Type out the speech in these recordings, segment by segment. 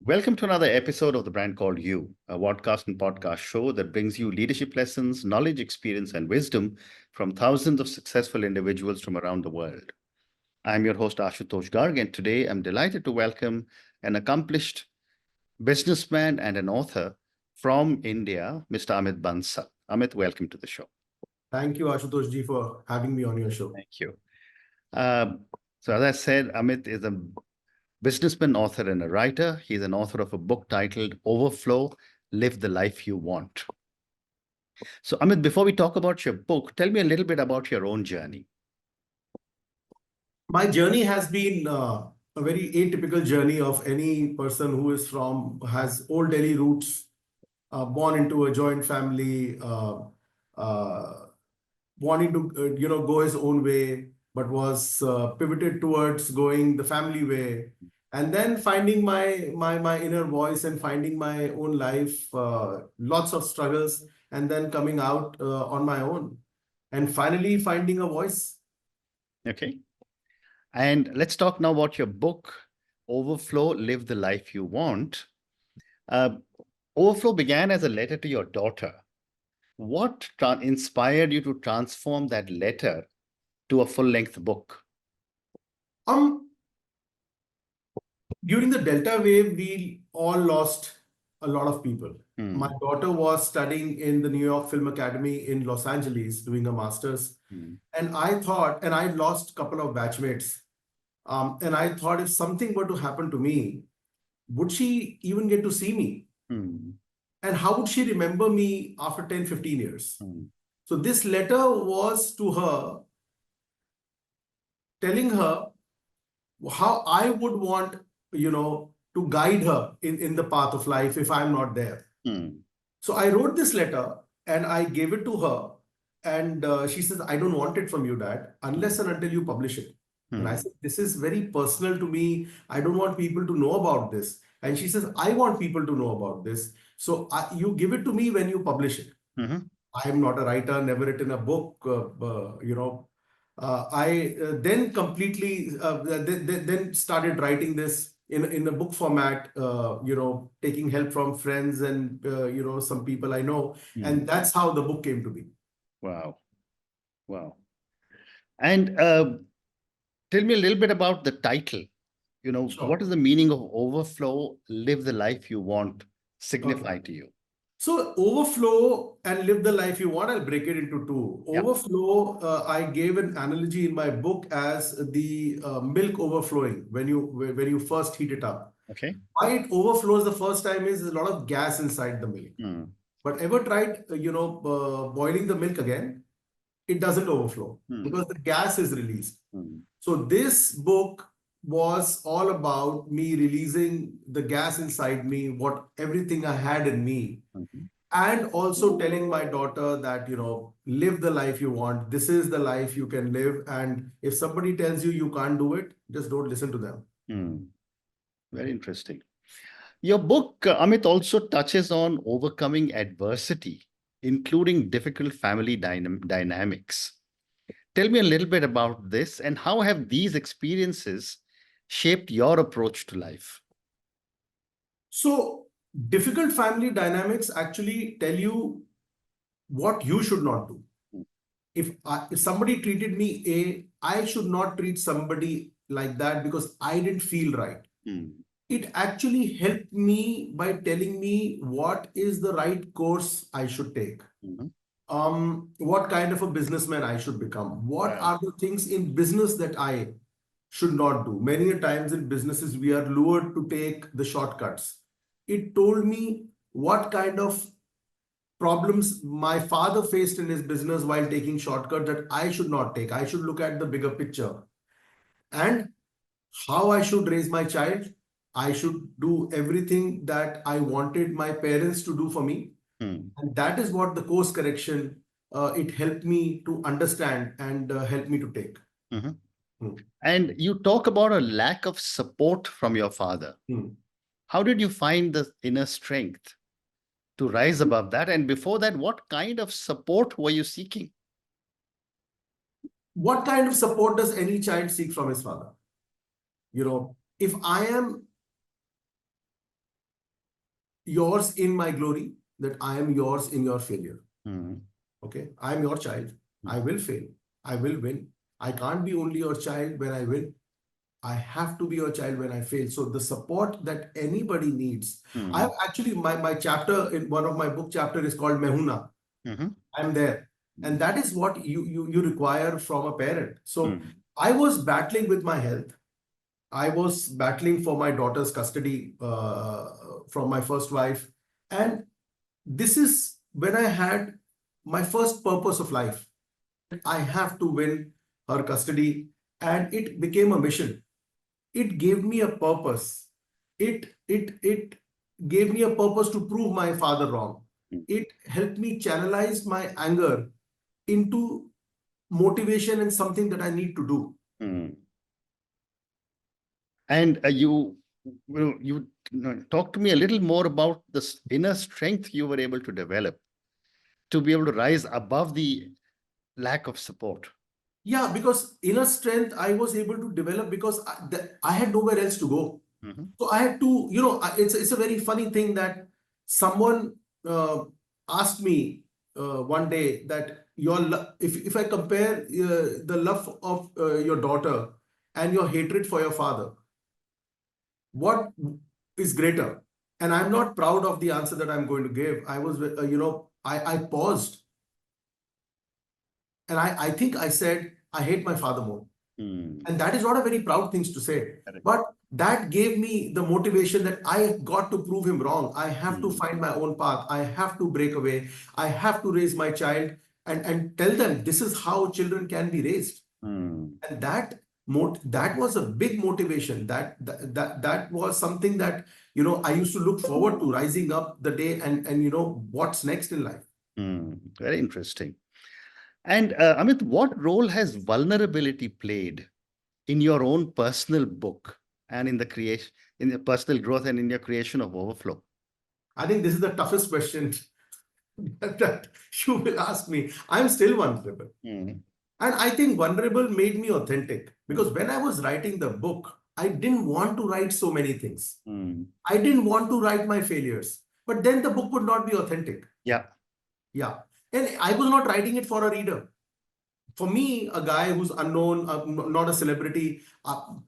Welcome to another episode of The Brand Called You, a podcast and podcast show that brings you leadership lessons, knowledge, experience, and wisdom from thousands of successful individuals from around the world. I'm your host, Ashutosh Garg, and today I'm delighted to welcome an accomplished businessman and an author from India, Mr. Amit Bansal. Amit, welcome to the show. Thank you, Ashutosh ji, for having me on your show. Thank you. So as I said, Amit is a businessman, author, and a writer. He's an author of a book titled Overflow, Live the Life You Want. So, Amit, before we talk about your book, tell me a little bit about your own journey. My journey has been a very atypical journey of any person who has old Delhi roots, born into a joint family, wanting to go his own way, but was pivoted towards going the family way, and then finding my inner voice and finding my own life, lots of struggles, and then coming out on my own, and finally finding a voice. Okay. And let's talk now about your book, Overflow, Live the Life You Want. Overflow began as a letter to your daughter. What inspired you to transform that letter to a full-length book? During the Delta wave, we all lost a lot of people. My daughter was studying in the New York Film Academy in Los Angeles, doing a master's. And I thought, and I lost a couple of batchmates. And I thought, if something were to happen to me, would she even get to see me? And how would she remember me after 10, 15 years? So this letter was to her, telling her how I would want, to guide her in the path of life if I'm not there. So I wrote this letter and I gave it to her. And she says, I don't want it from you, Dad, unless and until you publish it. And I said, this is very personal to me. I don't want people to know about this. And she says, I want people to know about this. So you give it to me when you publish it. I am not a writer, never written a book, I then completely then started writing this in a book format, taking help from friends and some people I know, and that's how the book came to be. Wow. And tell me a little bit about the title. Sure. What is the meaning of Overflow, Live the Life You Want signify to you? So overflow and live the life you want, I'll break it into two. Yeah. Overflow, I gave an analogy in my book as the milk overflowing when you first heat it up. Okay. Why it overflows the first time is there's a lot of gas inside the milk. But ever tried, boiling the milk again? It doesn't overflow because the gas is released. So this book was all about me releasing the gas inside me, everything I had in me, and also telling my daughter that, live the life you want. This is the life you can live. And if somebody tells you you can't do it, just don't listen to them. Very interesting. Your book, Amit, also touches on overcoming adversity, including difficult family dynamics. Tell me a little bit about this and how have these experiences shaped your approach to life? So difficult family dynamics actually tell you what you should not do. If somebody treated me I should not treat somebody like that because I didn't feel right. It actually helped me by telling me what is the right course I should take. What kind of a businessman I should become. What are the things in business that I should not do. Many a times in businesses, we are lured to take the shortcuts. It told me what kind of problems my father faced in his business while taking shortcuts that I should not take. I should look at the bigger picture. And how I should raise my child. I should do everything that I wanted my parents to do for me. And that is what the course correction, it helped me to understand and helped me to take. And you talk about a lack of support from your father. How did you find the inner strength to rise above that? And before that, what kind of support were you seeking? What kind of support does any child seek from his father? If I am yours in my glory, that I am yours in your failure. Mm. Okay, I am your child. I Mm. will fail. I will win. I can't be only your child when I win. I have to be your child when I fail. So the support that anybody needs. I have Mm. actually my chapter in one of my book chapter is called Mehuna. Mhm. I'm there. And Mm. that is what you require from a parent. So Mm. I was battling with my health. I was battling for my daughter's custody from my first wife. And this is when I had my first purpose of life. I have to win her custody. And it became a mission. It gave me a purpose. It gave me a purpose to prove my father wrong. Mm. It helped me channelize my anger into motivation and something that I need to do. Mm. And you talk to me a little more about this inner strength you were able to develop to be able to rise above the lack of support. Yeah, because inner strength I was able to develop because I had nowhere else to go. Mhm. So I had to, it's a very funny thing that someone asked me one day that if I compare the love of your daughter and your hatred for your father, what is greater? And I'm not proud of the answer that I'm going to give. I was, I paused and I think I said, I hate my father more. Mm. And that is not a very proud thing to say. Correct. But that gave me the motivation that I got to prove him wrong. I have to Mm. find my own path. I have to break away. I have to raise my child and tell them this is how children can be raised. Mm. And that was a big motivation. That was something that I used to look forward to rising up the day and what's next in life. Mm. Very interesting. And Amit, what role has vulnerability played in your own personal book and in the creation, in your personal growth and in your creation of Overflow? I think this is the toughest question that you will ask me. I'm still vulnerable. Mm. And I think vulnerable made me authentic Mm. because when I was writing the book, I didn't want to write so many things. Mm. I didn't want to write my failures, but then the book would not be authentic. Yeah. Yeah. And I was not writing it for a reader. For me, a guy who's unknown, not a celebrity,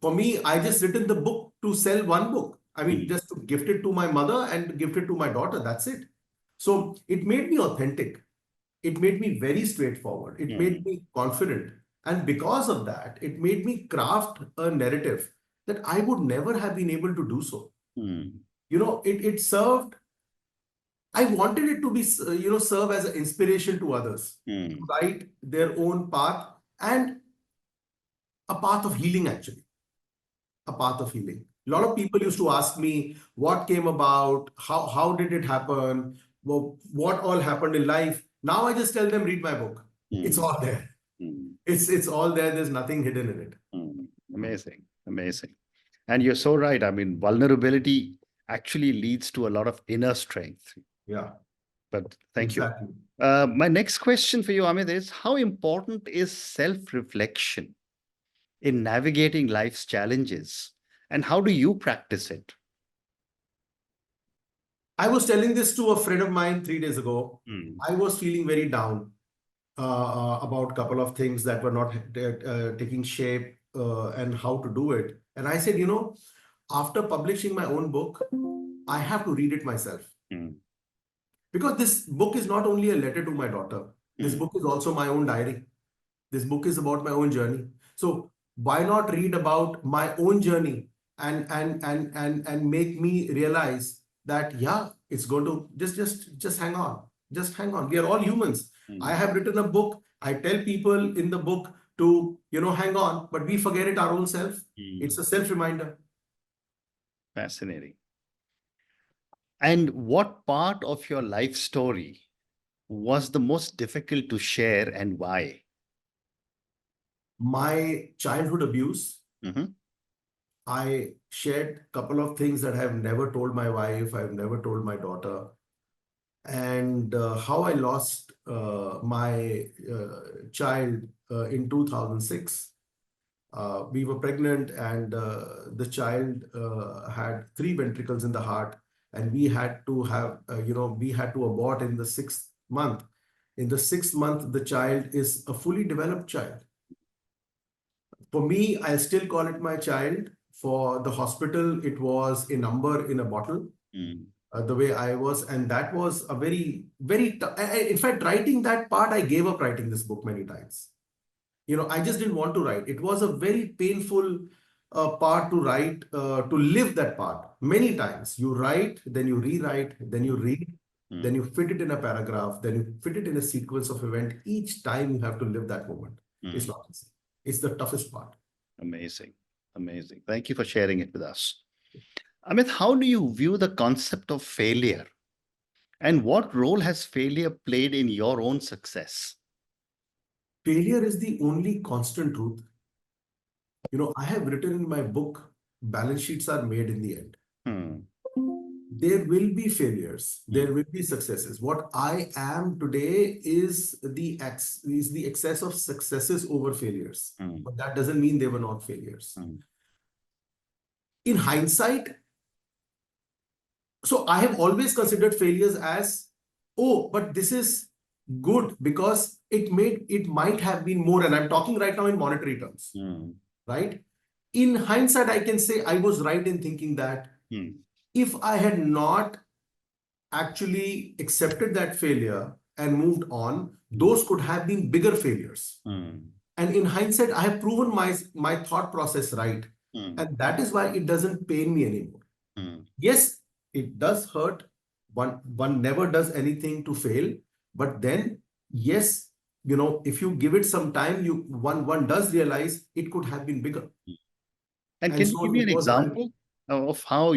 for me, I just written the book to sell one book. I mean, Mm. just to gift it to my mother and gift it to my daughter. That's it. So it made me authentic. It made me very straightforward. It made Mm. me confident. And because of that, it made me craft a narrative that I would never have been able to do so. Mm. It served, I wanted it to be, serve as an inspiration to others to Mm. write their own path and a path of healing, actually, a path of healing. A lot of people used to ask me what came about, how did it happen, what all happened in life. Now I just tell them, read my book. It's Mm. all there. Mm. It's all there. There's nothing hidden in it. Mm. Amazing. Amazing. And you're so right. I mean, vulnerability actually leads to a lot of inner strength. Yeah, But thank you. exactly. My next question for you, Amit, is how important is self-reflection in navigating life's challenges? And how do you practice it? I was telling this to a friend of mine 3 days ago. Mm. I was feeling very down about a couple of things that were not taking shape and how to do it. And I said, after publishing my own book, I have to read it myself. Mm. Because this book is not only a letter to my daughter, this Mm. book is also my own diary. This book is about my own journey. So why not read about my own journey and make me realize that yeah, it's going to just hang on. Just hang on. We are all humans. I Mm. have written a book. I tell people in the book to, hang on, but we forget it our own self. Mm. It's a self reminder. Fascinating. And what part of your life story was the most difficult to share and why? My childhood abuse. Mhm. I shared a couple of things that I have never told my wife, I've never told my daughter, and how I lost my child in 2006. We were pregnant, and the child had three ventricles in the heart. and we had to have, we had to abort in the 6th month. In the 6th month, the child is a fully developed child. For me, I still call it my child. For the hospital, it was a number in a bottle. The way I was, and that was a very, very, in fact, writing that part, I gave up writing this book many times. I just didn't want to write. It was a very painful part to write, to live that part. Many times you write, then you rewrite, then you read, then you fit it in a paragraph, then you fit it in a sequence of event. Each time you have to live that moment. It's not easy. It's the toughest part. Amazing. Amazing. Thank you for sharing it with us. Amit, how do you view the concept of failure? And what role has failure played in your own success? Failure is the only constant truth. I have written in my book, balance sheets are made in the end. There will be failures. There will be successes. What I am today is the excess of successes over failures. But that doesn't mean they were not failures. In hindsight, so I have always considered failures as, oh, but this is good because it might have been more. And I'm talking right now in monetary terms, right? In hindsight, I can say I was right in thinking that if I had not actually accepted that failure and moved on, those could have been bigger failures. And in hindsight, I have proven my thought process right. And that is why it doesn't pain me anymore. Yes, it does hurt. One never does anything to fail. But then, yes, if you give it some time, one does realize it could have been bigger. And can you give me an example of how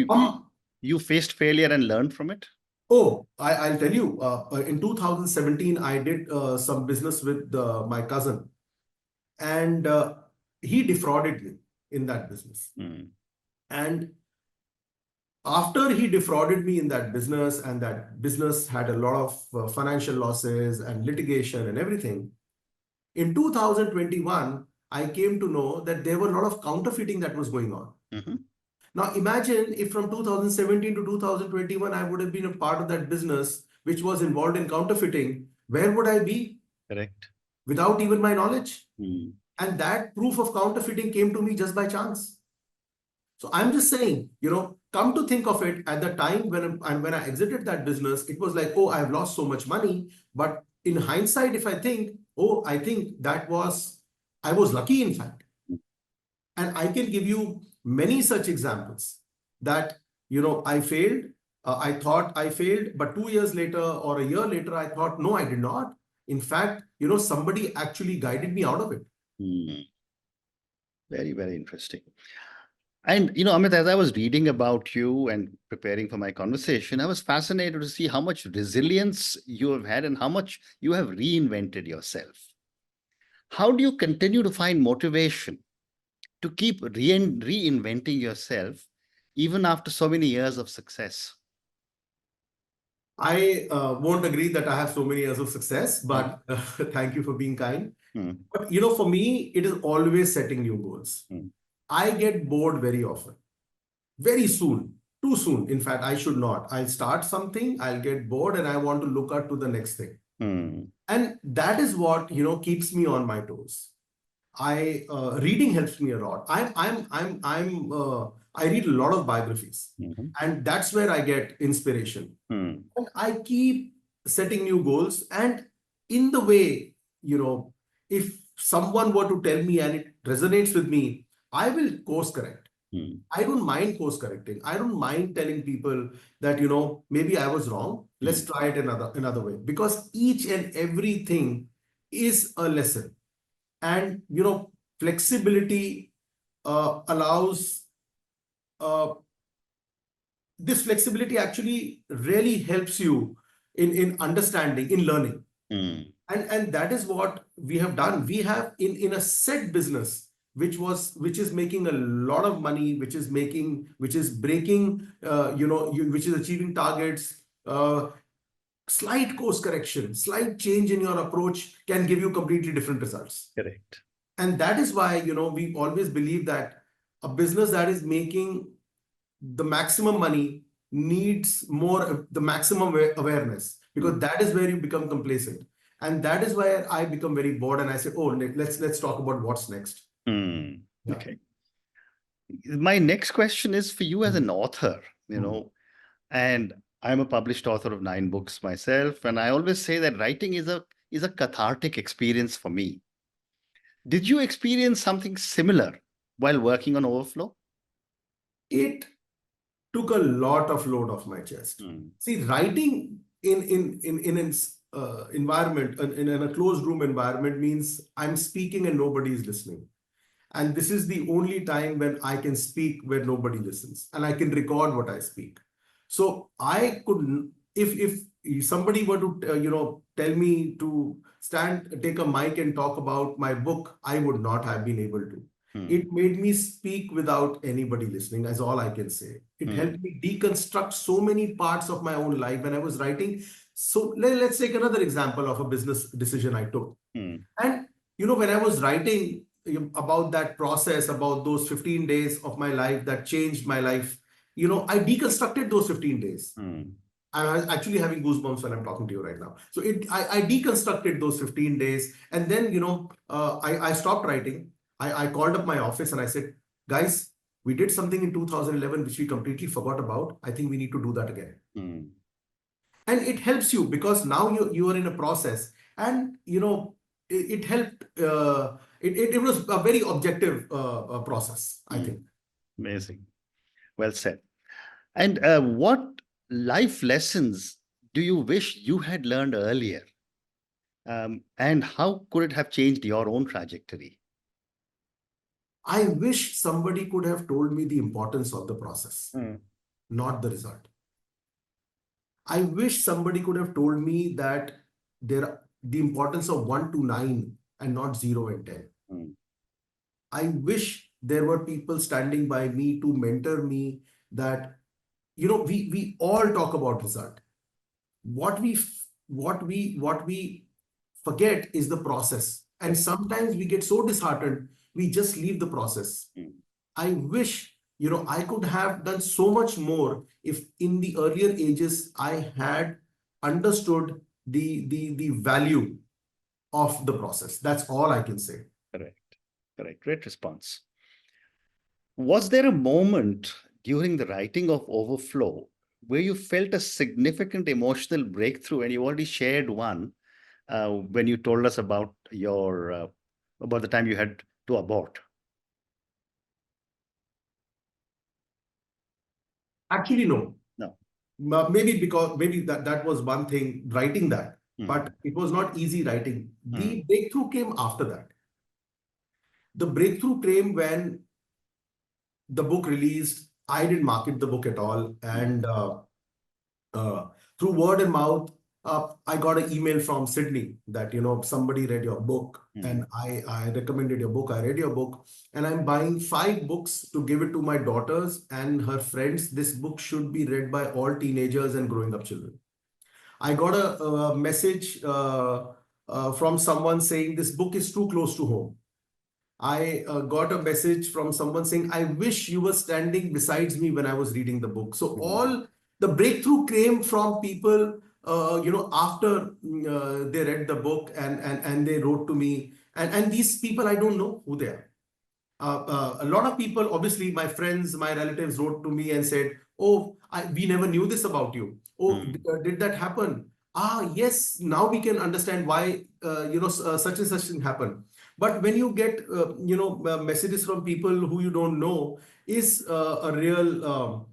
you faced failure and learned from it? Oh, I'll tell you. In 2017, I did some business with my cousin, and he defrauded me in that business. And after he defrauded me in that business, and that business had a lot of financial losses and litigation and everything, in 2021, I came to know that there were a lot of counterfeiting that was going on. Now, imagine if from 2017 to 2021, I would have been a part of that business which was involved in counterfeiting. Where would I be? Correct. Without even my knowledge. And that proof of counterfeiting came to me just by chance. So I'm just saying, come to think of it, at the time when I exited that business, it was like, oh, I've lost so much money. But in hindsight, if I think, oh, I think I was lucky, in fact. And I can give you many such examples that, I failed. I thought I failed, but 2 years later or a year later, I thought, no, I did not. In fact, somebody actually guided me out of it. Very, very interesting. And, Amit, as I was reading about you and preparing for my conversation, I was fascinated to see how much resilience you have had and how much you have reinvented yourself. How do you continue to find motivation to keep reinventing yourself even after so many years of success? I won't agree that I have so many years of success, but thank you for being kind. But, for me, it is always setting new goals. I get bored very often, very soon, too soon. In fact, I should not. I'll start something, I'll get bored, and I want to look out to the next thing. And that is what, keeps me on my toes. Reading helps me a lot. I read a lot of biographies, and that's where I get inspiration. And I keep setting new goals. And in the way, if someone were to tell me and it resonates with me, I will course correct. I don't mind course correcting. I don't mind telling people that, maybe I was wrong. Let's try it another way, because each and everything is a lesson. And, flexibility allows, this flexibility actually really helps you in understanding, in learning. And that is what we have done. We have in a set business, which is making a lot of money, which is breaking, which is achieving targets. Slight course correction, slight change in your approach can give you completely different results. Correct. And that is why, we always believe that a business that is making the maximum money needs more the maximum awareness, because that is where you become complacent, and that is why I become very bored and I say, oh, let's talk about what's next. Yeah. Okay. My next question is for you as an author, and I'm a published author of 9 books myself, and I always say that writing is a cathartic experience for me. Did you experience something similar while working on Overflow? It took a lot of load off my chest. See, writing in an environment, in a closed room environment, means I'm speaking and nobody is listening. And this is the only time when I can speak where nobody listens, and I can record what I speak. So I could, if somebody were to tell me to take a mic and talk about my book, I would not have been able to. It made me speak without anybody listening, is all I can say. It helped me deconstruct so many parts of my own life when I was writing. So let's take another example of a business decision I took. And when I was writing about that process, about those 15 days of my life that changed my life, I deconstructed those 15 days. I'm actually having goosebumps when I'm talking to you right now. So I deconstructed those 15 days, and then I stopped writing. I called up my office and I said, guys, we did something in 2011 which we completely forgot about. I think we need to do that again. And it helps you because now you are in a process, and it helped. It was a very objective process, I think. Amazing. Well said. And what life lessons do you wish you had learned earlier? And how could it have changed your own trajectory? I wish somebody could have told me the importance of the process, not the result. I wish somebody could have told me that the importance of 1 to 9 and not 0 and 10. I wish there were people standing by me to mentor me, that we all talk about result. What we forget is the process, and sometimes we get so disheartened we just leave the process. I wish I could have done so much more if in the earlier ages I had understood the value of the process. That's all I can say. Correct. Great response. Was there a moment during the writing of Overflow where you felt a significant emotional breakthrough? And you already shared one when you told us about about the time you had to abort. Actually, no. No. Maybe that was one thing, writing that, but it was not easy writing. The breakthrough came after that. The breakthrough came when the book released. I didn't market the book at all, and through word and mouth, I got an email from Sydney that somebody read your book, and I recommended your book. I read your book, and I'm buying 5 books to give it to my daughters and her friends. This book should be read by all teenagers and growing up children. I got a message from someone saying this book is too close to home. I got a message from someone saying, I wish you were standing besides me when I was reading the book. So all the breakthrough came from people, after they read the book, and they wrote to me. And these people, I don't know who they are. A lot of people, obviously, my friends, my relatives wrote to me and said, oh, we never knew this about you. Oh, did that happen? Yes, now we can understand why, such and such thing happened. But when you get, messages from people who you don't know, is a real,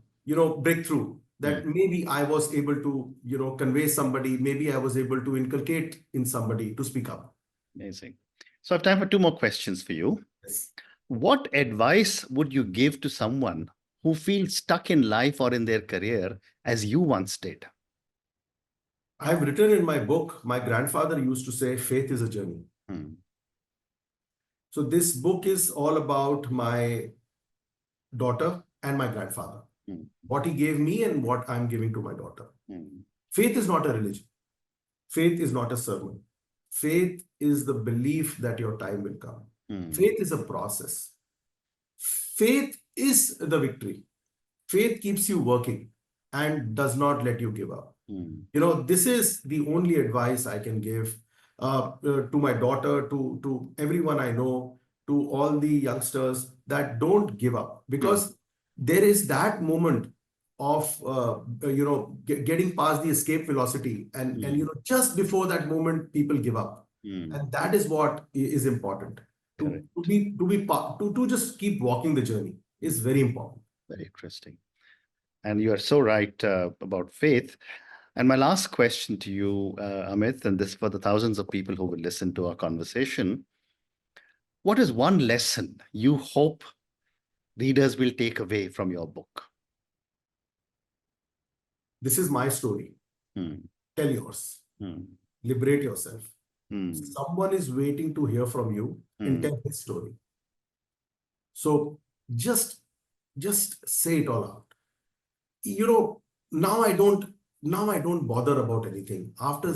breakthrough that maybe I was able to, convey somebody, maybe I was able to inculcate in somebody to speak up. Amazing. So I have time for 2 more questions for you. Yes. What advice would you give to someone who feels stuck in life or in their career as you once did? I've written in my book, my grandfather used to say, faith is a journey. So this book is all about my daughter and my grandfather, what he gave me and what I'm giving to my daughter. Faith is not a religion. Faith is not a sermon. Faith is the belief that your time will come. Faith is a process. Faith is the victory. Faith keeps you working. and does not let you give up. Mm. This is the only advice I can give to my daughter, to everyone I know, to all the youngsters, that don't give up, Mm. because there is that moment of getting past the escape velocity, and Mm. just before that moment people give up, Mm. and that is what is important. To Correct. be to be to just keep walking the journey is very important. Very interesting. And you are so right about faith. And my last question to you, Amit, and this for the thousands of people who will listen to our conversation, what is one lesson you hope readers will take away from your book? This is my story. Hmm. Tell yours. Hmm. Liberate yourself. Hmm. Someone is waiting to hear from you and Hmm. tell his story. So just just say it all out. You know, now I don't now I don't bother about anything. After,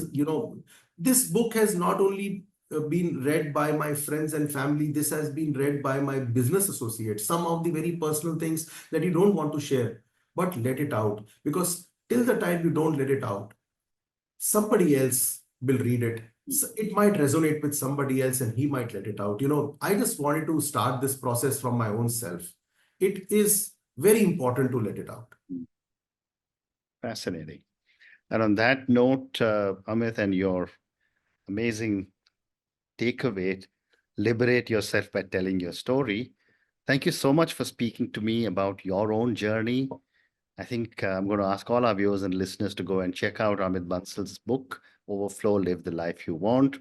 this book has not only been read by my friends and family, this has been read by my business associates. Some of the very personal things that you don't want to share, but let it out, because till the time you don't let it out, somebody else will read it. So it might resonate with somebody else and he might let it out. I just wanted to start this process from my own self. It is very important to let it out. Fascinating. And on that note, Amit, and your amazing takeaway, liberate yourself by telling your story. Thank you so much for speaking to me about your own journey. I think I'm going to ask all our viewers and listeners to go and check out Amit Bansal's book, Overflow, Live the Life You Want.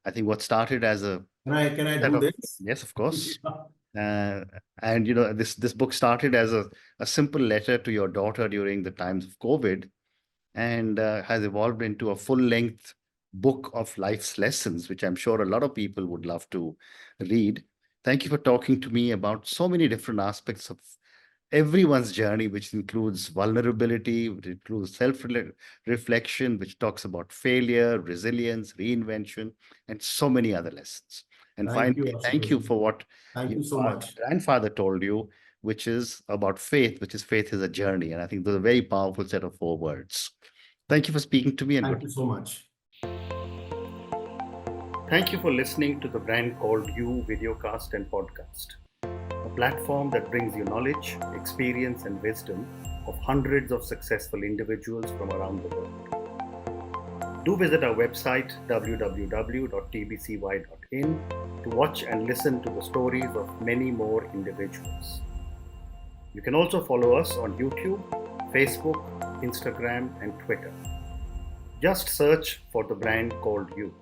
I think what started as a Can I set do of, this? yes, of course. Yeah. Uh, and this book started as a simple letter to your daughter during the times of COVID, and has evolved into a full-length book of life's lessons, which I'm sure a lot of people would love to read. Thank you for talking to me about so many different aspects of everyone's journey, which includes vulnerability, which includes self-reflection, which talks about failure, resilience, reinvention, and so many other lessons. And Thank you, finally, thank you Ashutosh. for what Thank your you so much. grandfather told you, which is about faith, which is faith is a journey. And I think those are a very powerful set of four words. Thank you for speaking to me, and Thank good. you so much. Thank you for listening to the Brand Called You videocast and podcast, a platform that brings you knowledge, experience, and wisdom of hundreds of successful individuals from around the world. Do visit our website www.tbcy.in to watch and listen to the stories of many more individuals. You can also follow us on YouTube, Facebook, Instagram, and Twitter. Just search for the brand called You.